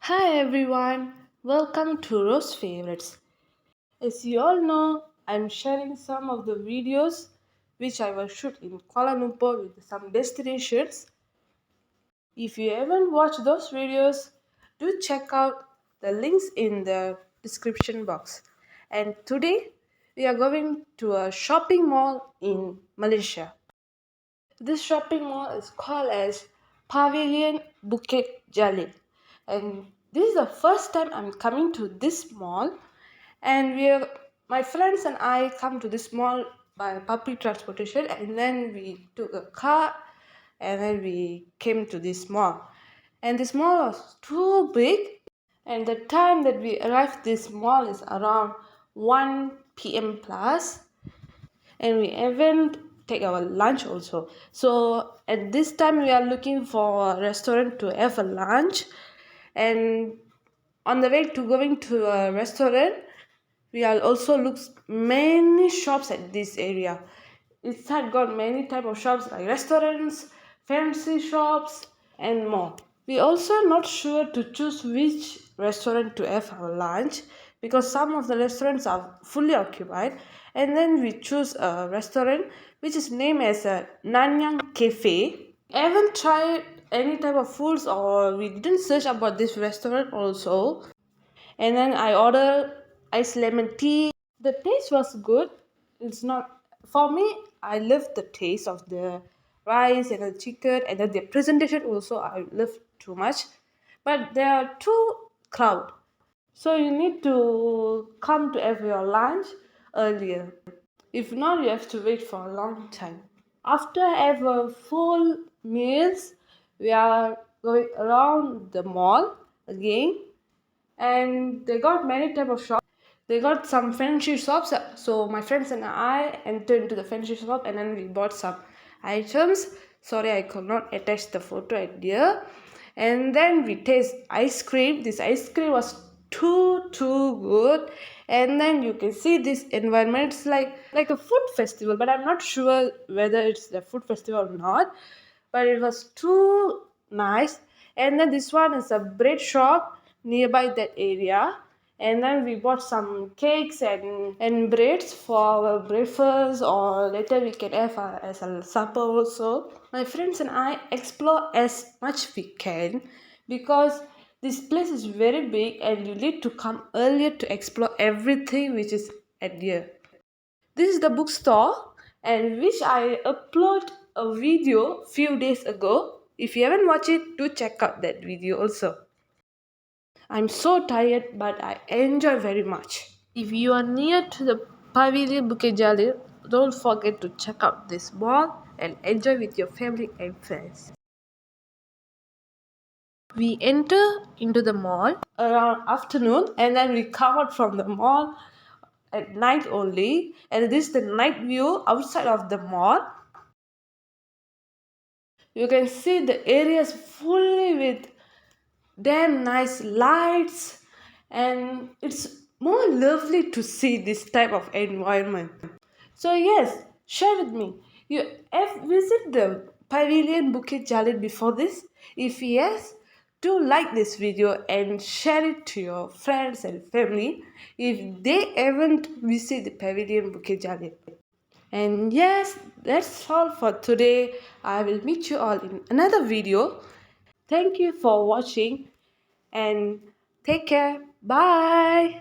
Hi everyone, welcome to Rosh Favorites. As you all know, I'm sharing some of the videos which I will shoot in Kuala Lumpur with some destinations. If you haven't watched those videos, do check out the links in the description box. And today we are going to a shopping mall in Malaysia. This shopping mall is called as Pavilion Bukit Jalil. And this is the first time I'm coming to this mall. And my friends and I come to this mall by public transportation, and then we took a car and then we came to this mall. And this mall was too big, and the time that we arrived this mall is around 1 p.m. plus, and we even take our lunch also. So at this time we are looking for a restaurant to have a lunch, and on the way to going to a restaurant we are also look many shops at this area. It's had got many type of shops like restaurants, fancy shops, and more. We also not sure to choose which restaurant to have our lunch because some of the restaurants are fully occupied, and then we choose a restaurant which is named as a Nanyang Cafe. I haven't tried any type of foods, or we didn't search about this restaurant also. And then I ordered iced lemon tea. The taste was good. It's not for me. I love the taste of the rice and the chicken, and then the presentation also I love too much. But there are too crowd, so you need to come to have your lunch earlier. If not, you have to wait for a long time. After have a full meals, we are going around the mall again, and they got many type of shops. They got some fancy shops, so my friends and I entered into the fancy shop, and then we bought some items. Sorry, I could not attach the photo at here. And then we taste ice cream. This ice cream was too good. And then you can see this environment. It's like a food festival, but I'm not sure whether it's the food festival or not. But it was too nice. And then this one is a bread shop nearby that area, and then we bought some cakes and breads for our breakfast, or later we can have as a supper also. My friends and I explore as much we can because this place is very big and you need to come earlier to explore everything which is at here. This is the bookstore, and which I upload a video few days ago. If you haven't watched it, do check out that video also. I'm so tired, but I enjoy very much. If you are near to the Pavilion Bukit Jalil, don't forget to check out this mall and enjoy with your family and friends. We enter into the mall around afternoon, and then we come out from the mall at night only, and this is the night view outside of the mall. You can see the areas fully with damn nice lights, and it's more lovely to see this type of environment. So yes, share with me, you have visited the Pavilion Bukit Jalil before this? If yes, do like this video and share it to your friends and family if they haven't visited the Pavilion Bukit Jalil. And yes, that's all for today. I will meet you all in another video. Thank you for watching and take care. Bye.